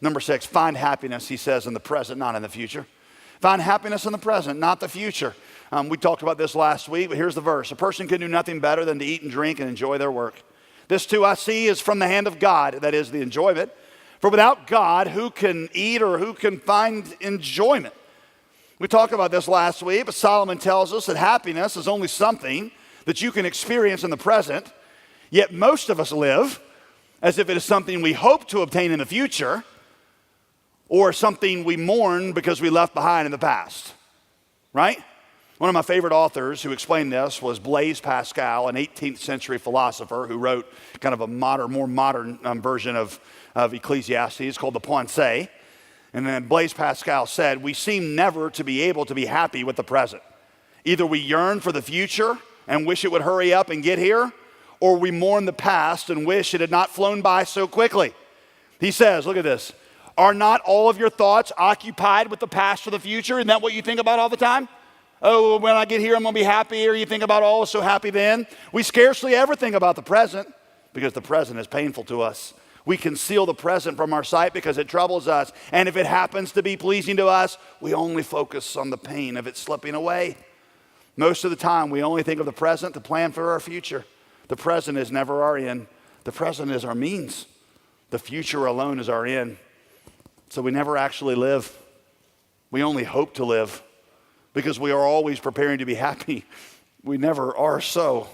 Number 6, find happiness, he says, in the present, not in the future. Find happiness in the present, not the future. We talked about this last week, but here's the verse. A person can do nothing better than to eat and drink and enjoy their work. This too I see is from the hand of God, that is the enjoyment. For without God, who can eat or who can find enjoyment? We talked about this last week, but Solomon tells us that happiness is only something that you can experience in the present, yet most of us live as if it is something we hope to obtain in the future or something we mourn because we left behind in the past, right? One of my favorite authors who explained this was Blaise Pascal, an 18th century philosopher who wrote kind of a more modern version of Ecclesiastes called the Pensées. And then Blaise Pascal said, we seem never to be able to be happy with the present. Either we yearn for the future and wish it would hurry up and get here, or we mourn the past and wish it had not flown by so quickly. He says, look at this, are not all of your thoughts occupied with the past or the future? Isn't that what you think about all the time? Oh, when I get here, I'm going to be happy, or you think about, oh, I was so happy then. We scarcely ever think about the present because the present is painful to us. We conceal the present from our sight because it troubles us. And if it happens to be pleasing to us, we only focus on the pain of it slipping away. Most of the time, we only think of the present to plan for our future. The present is never our end. The present is our means. The future alone is our end. So we never actually live. We only hope to live because we are always preparing to be happy. We never are so.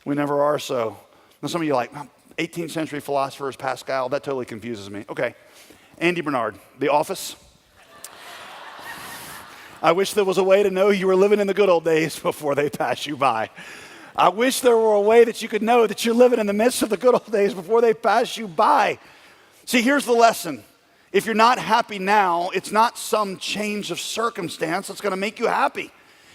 We never are so. Now some of you are like, 18th century philosophers, Pascal, that totally confuses me. Okay, Andy Bernard, The Office. I wish there was a way to know you were living in the good old days before they pass you by. I wish there were a way that you could know that you're living in the midst of the good old days before they pass you by. See, here's the lesson. If you're not happy now, it's not some change of circumstance that's going to make you happy.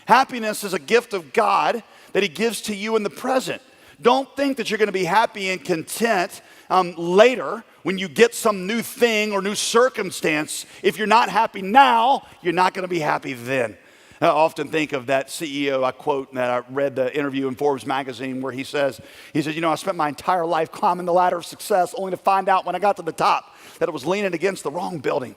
Happiness is a gift of God that he gives to you in the present. Don't think that you're going to be happy and content later when you get some new thing or new circumstance. If you're not happy now, you're not going to be happy then. I often think of that CEO I quote that I read the interview in Forbes magazine where he says, you know, I spent my entire life climbing the ladder of success only to find out when I got to the top that it was leaning against the wrong building.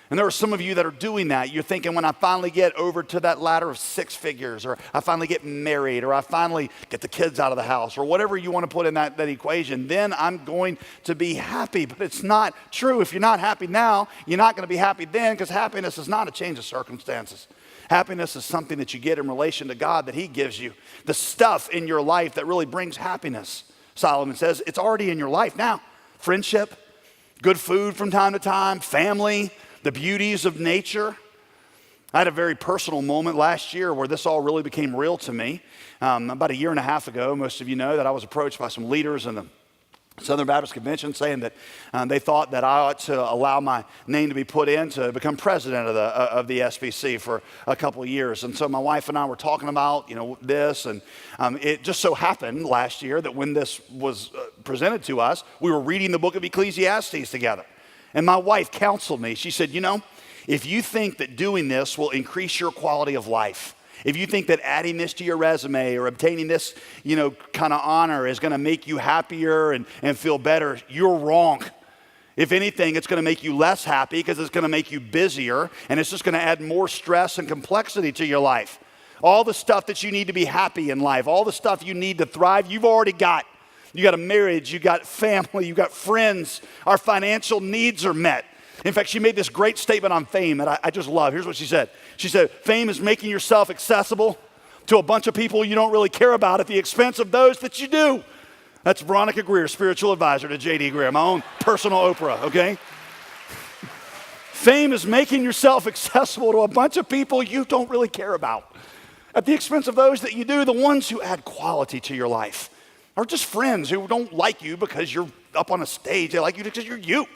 And there are some of you that are doing that. You're thinking, when I finally get over to that ladder of 6 figures, or I finally get married, or I finally get the kids out of the house, or whatever you want to put in that equation, then I'm going to be happy. But it's not true. If you're not happy now, you're not going to be happy then, because happiness is not a change of circumstances. Happiness is something that you get in relation to God that he gives you. The stuff in your life that really brings happiness, Solomon says, it's already in your life now. Friendship, good food from time to time, family, the beauties of nature. I had a very personal moment last year where this all really became real to me. About a year and a half ago, most of you know that I was approached by some leaders in the Southern Baptist Convention saying that they thought that I ought to allow my name to be put in to become president of the SBC for a couple of years. And so my wife and I were talking about, this, and it just so happened last year that when this was presented to us, we were reading the book of Ecclesiastes together. And my wife counseled me. She said, if you think that doing this will increase your quality of life, if you think that adding this to your resume or obtaining this, kind of honor is going to make you happier and feel better, you're wrong. If anything, it's going to make you less happy because it's going to make you busier, and it's just going to add more stress and complexity to your life. All the stuff that you need to be happy in life, all the stuff you need to thrive, you've already got. You got a marriage, you got family, you got friends. Our financial needs are met. In fact, she made this great statement on fame that I just love. Here's what she said. She said, fame is making yourself accessible to a bunch of people you don't really care about at the expense of those that you do. That's Veronica Greer, spiritual advisor to J.D. Greer, my own personal Oprah, okay? Fame is making yourself accessible to a bunch of people you don't really care about at the expense of those that you do, the ones who add quality to your life. Or just friends who don't like you because you're up on a stage. They like you because you're you.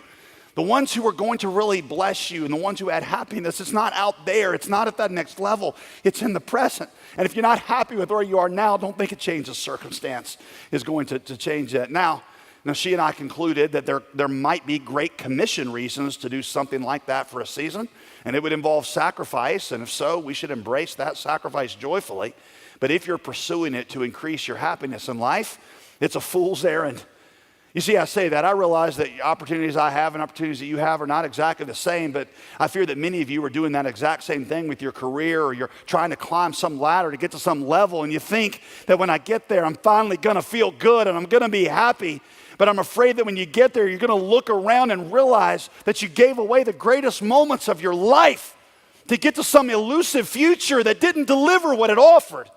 The ones who are going to really bless you and the ones who add happiness, it's not out there. It's not at that next level. It's in the present. And if you're not happy with where you are now, don't think a change of circumstance is going to change that. Now, she and I concluded that there might be Great Commission reasons to do something like that for a season. And it would involve sacrifice. And if so, we should embrace that sacrifice joyfully. But if you're pursuing it to increase your happiness in life, it's a fool's errand. You see, I say that. I realize that opportunities I have and opportunities that you have are not exactly the same, but I fear that many of you are doing that exact same thing with your career, or you're trying to climb some ladder to get to some level, and you think that when I get there, I'm finally going to feel good and I'm going to be happy. But I'm afraid that when you get there, you're going to look around and realize that you gave away the greatest moments of your life to get to some elusive future that didn't deliver what it offered.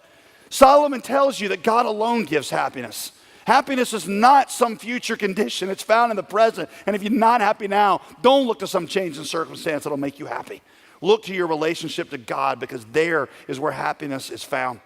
Solomon tells you that God alone gives happiness. Happiness is not some future condition. It's found in the present. And if you're not happy now, don't look to some change in circumstance that'll make you happy. Look to your relationship to God, because there is where happiness is found.